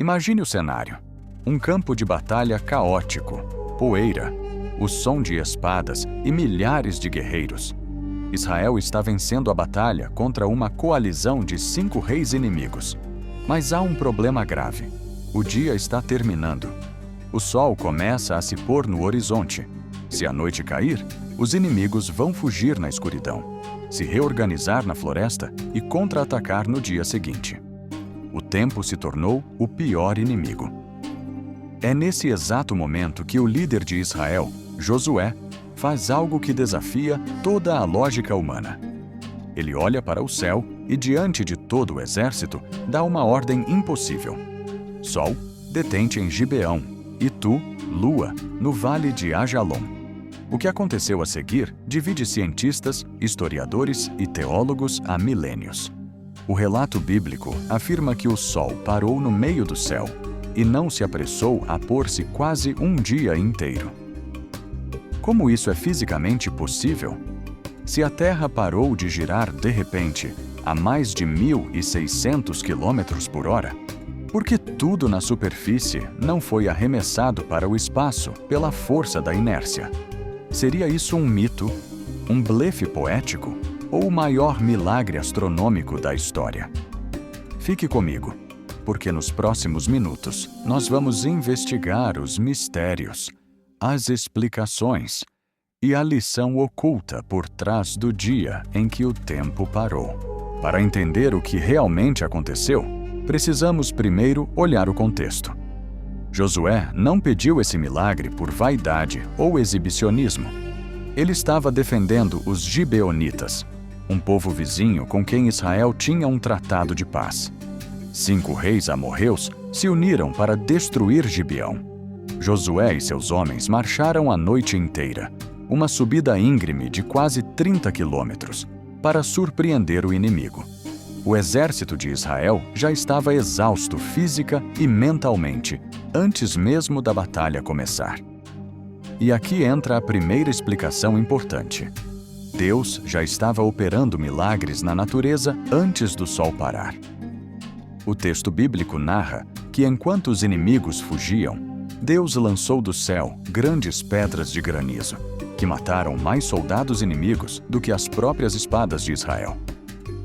Imagine o cenário. Um campo de batalha caótico, poeira, o som de espadas e milhares de guerreiros. Israel está vencendo a batalha contra uma coalizão de 5 reis inimigos. Mas há um problema grave. O dia está terminando. O sol começa a se pôr no horizonte. Se a noite cair, os inimigos vão fugir na escuridão, se reorganizar na floresta e contra-atacar no dia seguinte. O tempo se tornou o pior inimigo. É nesse exato momento que o líder de Israel, Josué, faz algo que desafia toda a lógica humana. Ele olha para o céu e, diante de todo o exército, dá uma ordem impossível. Sol, detente em Gibeão, e tu, lua, no vale de Ajalon. O que aconteceu a seguir divide cientistas, historiadores e teólogos há milênios. O relato bíblico afirma que o sol parou no meio do céu e não se apressou a pôr-se quase um dia inteiro. Como isso é fisicamente possível? Se a Terra parou de girar de repente a mais de 1.600 km por hora, por que tudo na superfície não foi arremessado para o espaço pela força da inércia? Seria isso um mito, um blefe poético ou o maior milagre astronômico da história? Fique comigo, porque nos próximos minutos nós vamos investigar os mistérios, as explicações e a lição oculta por trás do dia em que o tempo parou. Para entender o que realmente aconteceu, precisamos primeiro olhar o contexto. Josué não pediu esse milagre por vaidade ou exibicionismo. Ele estava defendendo os gibeonitas, um povo vizinho com quem Israel tinha um tratado de paz. 5 reis amorreus se uniram para destruir Gibeão. Josué e seus homens marcharam a noite inteira, uma subida íngreme de quase 30 quilômetros, para surpreender o inimigo. O exército de Israel já estava exausto física e mentalmente, antes mesmo da batalha começar. E aqui entra a primeira explicação importante. Deus já estava operando milagres na natureza antes do sol parar. O texto bíblico narra que enquanto os inimigos fugiam, Deus lançou do céu grandes pedras de granizo, que mataram mais soldados inimigos do que as próprias espadas de Israel.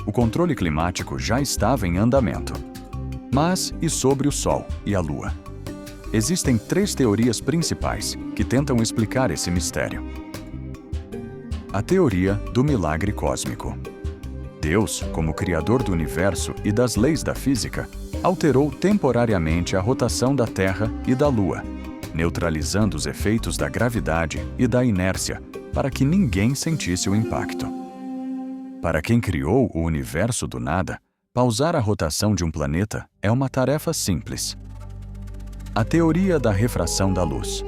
O controle climático já estava em andamento. Mas e sobre o Sol e a Lua? Existem 3 teorias principais que tentam explicar esse mistério. A teoria do milagre cósmico. Deus, como criador do universo e das leis da física, alterou temporariamente a rotação da Terra e da Lua, neutralizando os efeitos da gravidade e da inércia para que ninguém sentisse o impacto. Para quem criou o universo do nada, pausar a rotação de um planeta é uma tarefa simples. A teoria da refração da luz.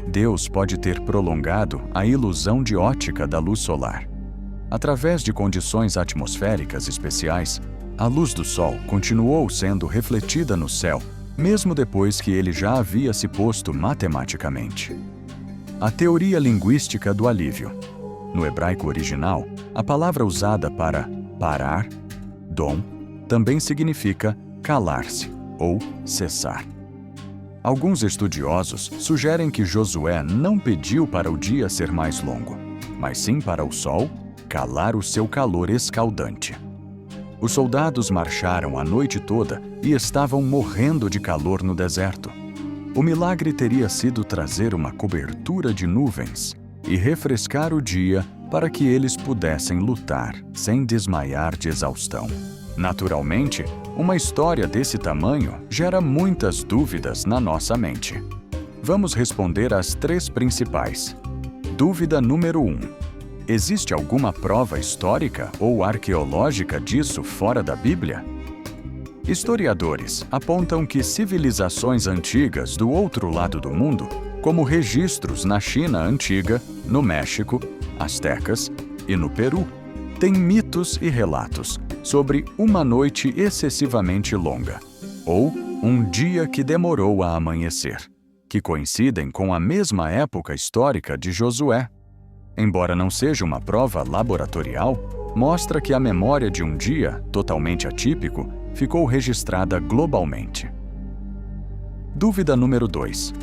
Deus pode ter prolongado a ilusão de ótica da luz solar. Através de condições atmosféricas especiais, a luz do Sol continuou sendo refletida no céu, mesmo depois que ele já havia se posto matematicamente. A teoria linguística do alívio. No hebraico original, a palavra usada para parar, dom, também significa calar-se ou cessar. Alguns estudiosos sugerem que Josué não pediu para o dia ser mais longo, mas sim para o sol calar o seu calor escaldante. Os soldados marcharam a noite toda e estavam morrendo de calor no deserto. O milagre teria sido trazer uma cobertura de nuvens e refrescar o dia para que eles pudessem lutar sem desmaiar de exaustão. Naturalmente, uma história desse tamanho gera muitas dúvidas na nossa mente. Vamos responder às 3 principais. Dúvida número 1. Existe alguma prova histórica ou arqueológica disso fora da Bíblia? Historiadores apontam que civilizações antigas do outro lado do mundo, como registros na China antiga, no México, astecas e no Peru, têm mitos e relatos sobre uma noite excessivamente longa, ou um dia que demorou a amanhecer, que coincidem com a mesma época histórica de Josué. Embora não seja uma prova laboratorial, mostra que a memória de um dia totalmente atípico ficou registrada globalmente. Dúvida número 2.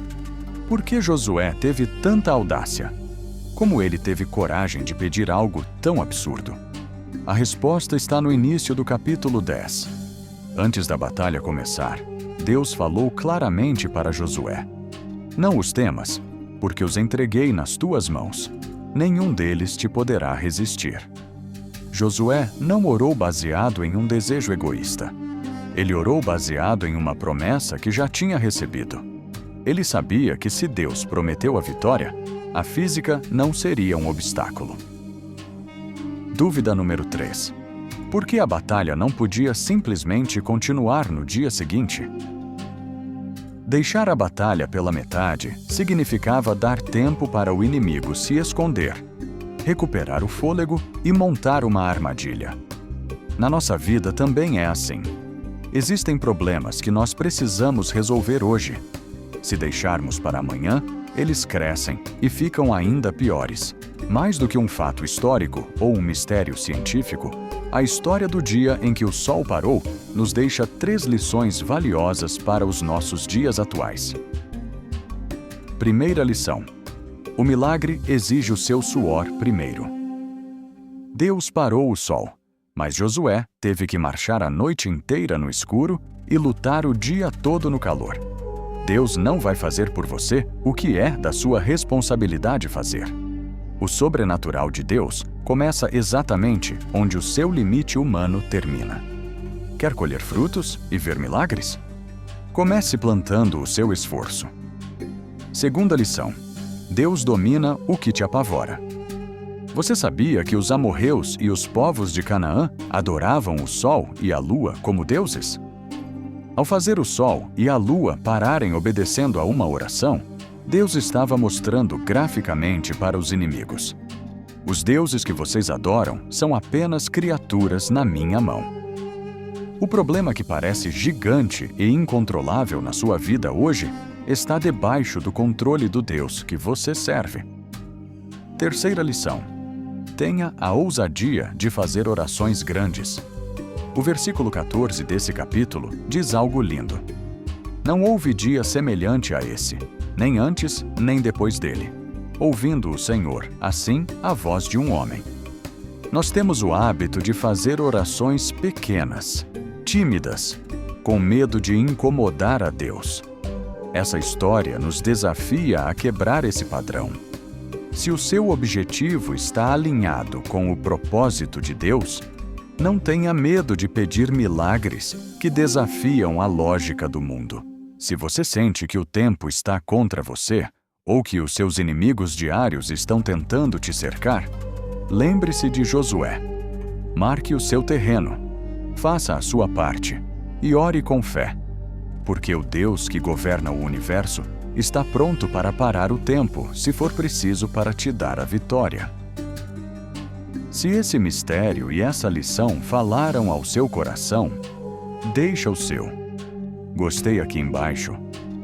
Por que Josué teve tanta audácia? Como ele teve coragem de pedir algo tão absurdo? A resposta está no início do capítulo 10. Antes da batalha começar, Deus falou claramente para Josué: Não os temas, porque os entreguei nas tuas mãos. Nenhum deles te poderá resistir. Josué não orou baseado em um desejo egoísta. Ele orou baseado em uma promessa que já tinha recebido. Ele sabia que se Deus prometeu a vitória, a física não seria um obstáculo. Dúvida número 3. Por que a batalha não podia simplesmente continuar no dia seguinte? Deixar a batalha pela metade significava dar tempo para o inimigo se esconder, recuperar o fôlego e montar uma armadilha. Na nossa vida também é assim. Existem problemas que nós precisamos resolver hoje. Se deixarmos para amanhã, eles crescem e ficam ainda piores. Mais do que um fato histórico ou um mistério científico, a história do dia em que o Sol parou nos deixa 3 lições valiosas para os nossos dias atuais. Primeira lição: o milagre exige o seu suor primeiro. Deus parou o Sol, mas Josué teve que marchar a noite inteira no escuro e lutar o dia todo no calor. Deus não vai fazer por você o que é da sua responsabilidade fazer. O sobrenatural de Deus começa exatamente onde o seu limite humano termina. Quer colher frutos e ver milagres? Comece plantando o seu esforço. Segunda lição: Deus domina o que te apavora. Você sabia que os amorreus e os povos de Canaã adoravam o sol e a lua como deuses? Ao fazer o sol e a lua pararem obedecendo a uma oração, Deus estava mostrando graficamente para os inimigos: os deuses que vocês adoram são apenas criaturas na minha mão. O problema que parece gigante e incontrolável na sua vida hoje está debaixo do controle do Deus que você serve. Terceira lição: tenha a ousadia de fazer orações grandes. O versículo 14 desse capítulo diz algo lindo: Não houve dia semelhante a esse, nem antes nem depois dele, ouvindo o Senhor, assim, a voz de um homem. Nós temos o hábito de fazer orações pequenas, tímidas, com medo de incomodar a Deus. Essa história nos desafia a quebrar esse padrão. Se o seu objetivo está alinhado com o propósito de Deus, não tenha medo de pedir milagres que desafiam a lógica do mundo. Se você sente que o tempo está contra você, ou que os seus inimigos diários estão tentando te cercar, lembre-se de Josué. Marque o seu terreno, faça a sua parte e ore com fé, porque o Deus que governa o universo está pronto para parar o tempo, se for preciso, para te dar a vitória. Se esse mistério e essa lição falaram ao seu coração, deixa o seu. Gostei aqui embaixo.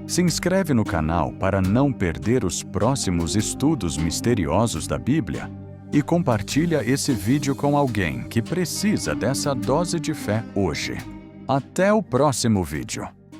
Se inscreve no canal para não perder os próximos estudos misteriosos da Bíblia e compartilha esse vídeo com alguém que precisa dessa dose de fé hoje. Até o próximo vídeo.